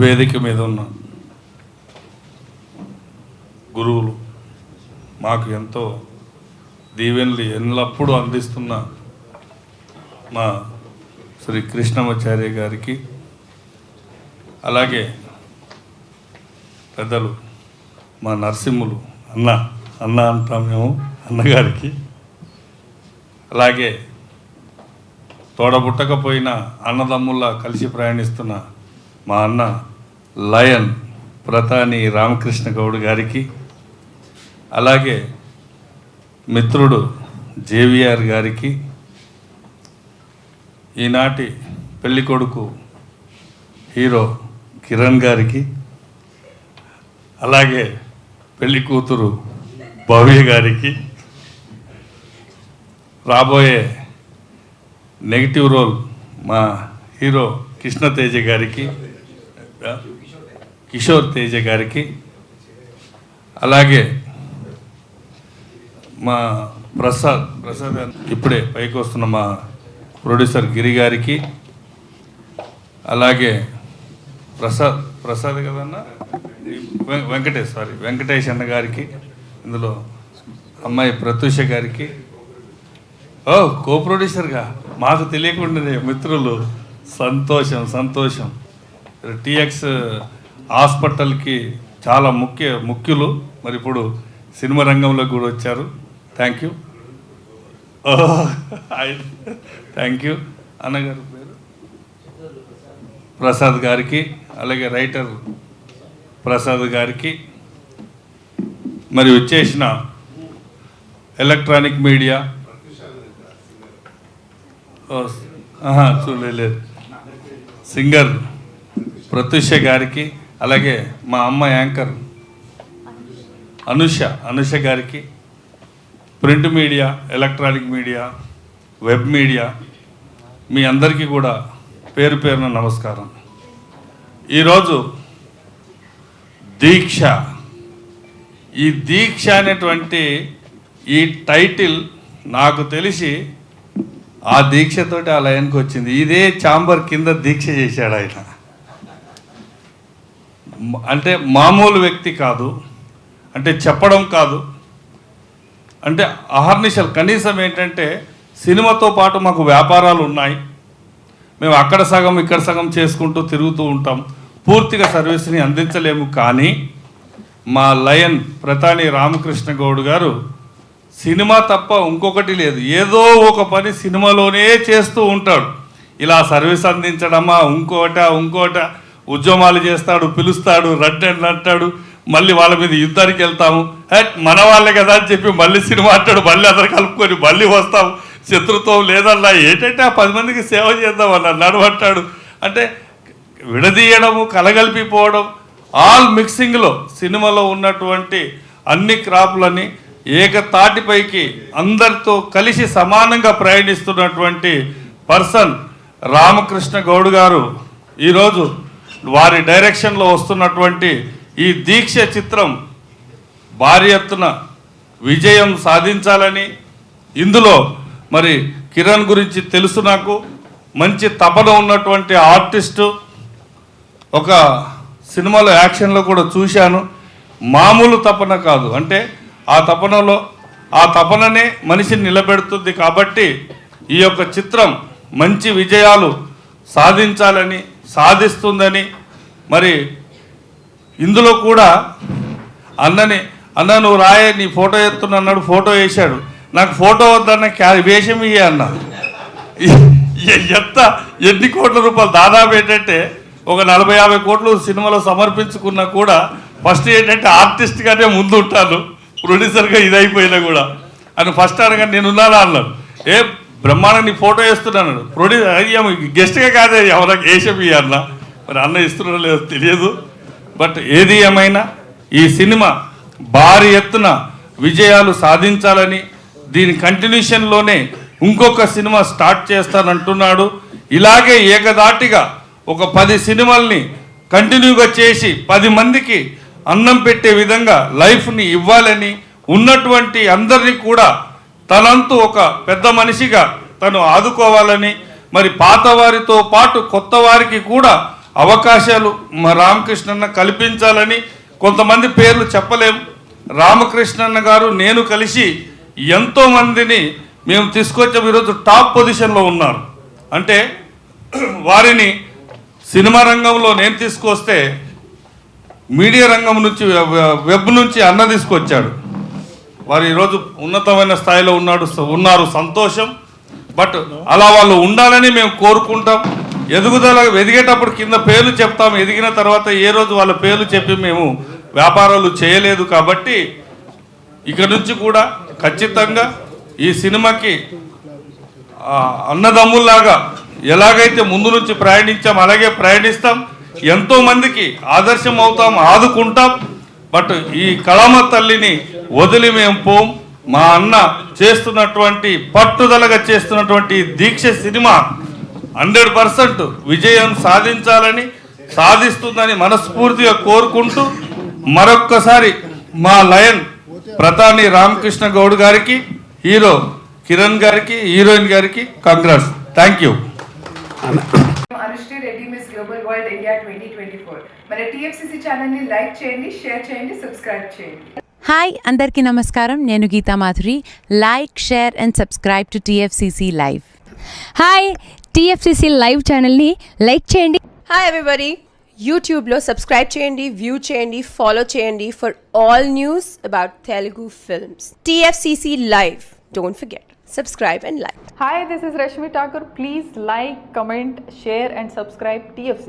వేదిక మీద ఉన్న గురువులు, మాకు ఎంతో దీవెనలు ఎల్లప్పుడూ అందిస్తున్న మా శ్రీ కృష్ణమాచార్య గారికి, అలాగే పెద్దలు మా నరసింహులు అన్న అంటాం మేము, అన్నగారికి, అలాగే తోడబుట్టకపోయిన అన్నదమ్ముల్లా కలిసి ప్రయాణిస్తున్న మా అన్న లయన్ ప్రతాని రామకృష్ణ గౌడ్ గారికి, అలాగే మిత్రుడు జేవిఆర్ గారికి, ఈనాటి పెళ్ళికొడుకు హీరో కిరణ్ గారికి, అలాగే పెళ్ళి కూతురు భవ్య గారికి, రాబోయే నెగిటివ్ రోల్ మా హీరో కృష్ణతేజ గారికి, కిషోర్ తేజ గారికి, అలాగే మా ప్రసాద్ ఇప్పుడే పైకి వస్తున్న మా ప్రొడ్యూసర్ గిరి గారికి, అలాగే ప్రసాద్ కదన్నా వెంకటేష్ అన్న గారికి, ఇందులో అమ్మాయి ప్రత్యూష గారికి, కో ప్రొడ్యూసర్గా మాకు తెలియకుండానే మిత్రులు, సంతోషం. టీఎక్స్ హాస్పిటల్కి చాలా ముఖ్యులు, మరి ఇప్పుడు సినిమా రంగంలో కూడా వచ్చారు. థ్యాంక్ యూ అన్నగారు పేరు ప్రసాద్ గారికి, అలాగే రైటర్ ప్రసాద్ గారికి, మరి వచ్చేసిన ఎలక్ట్రానిక్ మీడియా చూడలేదు సింగర్ ప్రత్యూష గారికి, అలాగే మా అమ్మ యాంకర్ అనుష గారికి, print media, electronic media, web media, మీ అందరికీ కూడా పేరు పేరున నమస్కారం. ఈరోజు ఈ దీక్ష అనేటువంటి ఈ టైటిల్ నాకు తెలిసి ఆ దీక్షతోటి ఆ లయన్కి వచ్చింది. ఇదే చాంబర్ కింద దీక్ష చేశాడు ఆయన. అంటే మామూలు వ్యక్తి కాదు, అంటే చెప్పడం కాదు, అంటే అహర్నిశలు. కనీసం ఏంటంటే సినిమాతో పాటు మాకు వ్యాపారాలు ఉన్నాయి, మేము అక్కడ సగం ఇక్కడ సగం చేసుకుంటూ తిరుగుతూ ఉంటాం, పూర్తిగా సర్వీస్ని అందించలేము. కానీ మా లయన్ ప్రతాని రామకృష్ణ గౌడ్ గారు సినిమా తప్ప ఇంకొకటి లేదు, ఏదో ఒక పని సినిమాలోనే చేస్తూ ఉంటాడు. ఇలా సర్వీస్ అందించడమా, ఇంకోట ఉద్యమాలు చేస్తాడు, పిలుస్తాడు, అంటాడు, మళ్ళీ వాళ్ళ మీద యుద్ధానికి వెళ్తాము, మన వాళ్ళే కదా అని చెప్పి మళ్ళీ సినిమా అంటాడు, మళ్ళీ అందరు కలుపుకొని మళ్ళీ వస్తాము, శత్రుత్వం లేదన్నా, ఏంటంటే ఆ 10 మందికి సేవ చేద్దాం అన్న నడవంటాడు. అంటే విడదీయడము, కలగలిపిపోవడం, ఆల్ మిక్సింగ్లో సినిమాలో ఉన్నటువంటి అన్ని క్రాపులని ఏకతాటిపైకి అందరితో కలిసి సమానంగా ప్రయాణిస్తున్నటువంటి పర్సన్ రామకృష్ణ గౌడ్ గారు ఈరోజు వారి డైరెక్షన్లో వస్తున్నటువంటి ఈ దీక్ష చిత్రం భారీ ఎత్తున విజయం సాధించాలని, ఇందులో మరి కిరణ్ గురించి తెలుసు, నాకు మంచి తపన ఉన్నటువంటి ఆర్టిస్టు, ఒక సినిమాలో యాక్షన్లో కూడా చూశాను, మామూలు తపన కాదు. అంటే ఆ తపననే మనిషిని నిలబెడుతుంది. కాబట్టి ఈ యొక్క చిత్రం మంచి విజయాలు సాధించాలని, సాధిస్తుందని, మరి ఇందులో కూడా అన్న నువ్వు రాయే, నీ ఫోటో ఎత్తున్నా అన్నాడు, ఫోటో వేశాడు. నాకు ఫోటో వద్దన్న వేషం ఇయ్యే అన్న. ఎన్ని కోట్ల రూపాయలు దాదాపు ఏంటంటే ఒక 40-50 కోట్లు సినిమాలో సమర్పించుకున్నా కూడా ఫస్ట్ ఏంటంటే ఆర్టిస్ట్గానే ముందు ఉంటాను, ప్రొడ్యూసర్గా ఇదైపోయినా కూడా అని ఫస్ట్ అనగా నేనున్నానా అన్నాడు. బ్రహ్మాండంగా నీ ఫోటో వేస్తున్నాను, ప్రొడ్యూసర్ గెస్ట్గా కాదే ఎవరికి వేషం ఇయ్యన్న. మరి అన్న ఇస్తున్నాడో లేదో తెలియదు. బట్ ఏది ఏమైనా ఈ సినిమా భారీ ఎత్తున విజయాలు సాధించాలని, దీని కంటిన్యూషన్లోనే ఇంకొక సినిమా స్టార్ట్ చేస్తానంటున్నాడు. ఇలాగే ఏకదాటిగా ఒక 10 సినిమాల్ని కంటిన్యూగా చేసి 10 మందికి అన్నం పెట్టే విధంగా లైఫ్ని ఇవ్వాలని, ఉన్నటువంటి అందరినీ కూడా తనంతు ఒక పెద్ద మనిషిగా తను ఆదుకోవాలని, మరి పాత వారితో పాటు కొత్త వారికి కూడా అవకాశాలు మా రామకృష్ణన్న కల్పించాలని కొంతమంది పేర్లు చెప్పలేం. రామకృష్ణన్న గారు నేను కలిసి ఎంతోమందిని మేము తీసుకొచ్చాం. ఈరోజు టాప్ పొజిషన్లో ఉన్నారు. అంటే వారిని సినిమా రంగంలో నేను తీసుకొస్తే మీడియా రంగం నుంచి వెబ్ నుంచి అన్న తీసుకొచ్చాడు. వారు ఈరోజు ఉన్నతమైన స్థాయిలో ఉన్నారు, సంతోషం. బట్ అలా వాళ్ళు ఉండాలని మేము కోరుకుంటాం. ఎదిగేటప్పుడు కింద పేర్లు చెప్తాం. ఎదిగిన తర్వాత ఏ రోజు వాళ్ళ పేర్లు చెప్పి మేము వ్యాపారాలు చేయలేదు. కాబట్టి ఇక నుంచి కూడా ఖచ్చితంగా ఈ సినిమాకి అన్నదమ్ముల్లాగా ఎలాగైతే ముందు నుంచి ప్రయాణించాం అలాగే ప్రయాణిస్తాం. ఎంతోమందికి ఆదర్శం అవుతాం, ఆదుకుంటాం. బట్ ఈ కళామ తల్లిని వదిలి మేము పోం. మా అన్న చేస్తున్నటువంటి పట్టుదలగా చేస్తున్నటువంటి దీక్ష సినిమా 100% విజయం సాధిస్తుందని మనస్ఫూర్తిగా కోరుకుంటూ మరొక్కసారి మా లయన్ ప్రతాని రామకృష్ణ గౌడ్ గారికి, హీరో కిరణ్ గారికి, హీరోయిన్ గారికి congrats. Thank you. Anushree Reddy miss global world India 2024 మన TFCC ఛానల్ ని లైక్ చేయండి, షేర్ చేయండి, సబ్స్క్రైబ్ చేయండి. హాయ్ అందరికీ నమస్కారం. నేను Geetha Madhuri. Like, share and subscribe to TFCC live. Hi, TFCC live ఛానల్ని లైక్ చేయండి. హాయ్ ఎవ్రీబడి, యూట్యూబ్లో సబ్స్క్రైబ్ చేయండి, వ్యూ చేయండి, ఫాలో చేయండి for all news about Telugu films. TFCC live, don't forget, subscribe and like. Hi, this is Rashmi Thakur. Please like, comment, share and subscribe TFCC.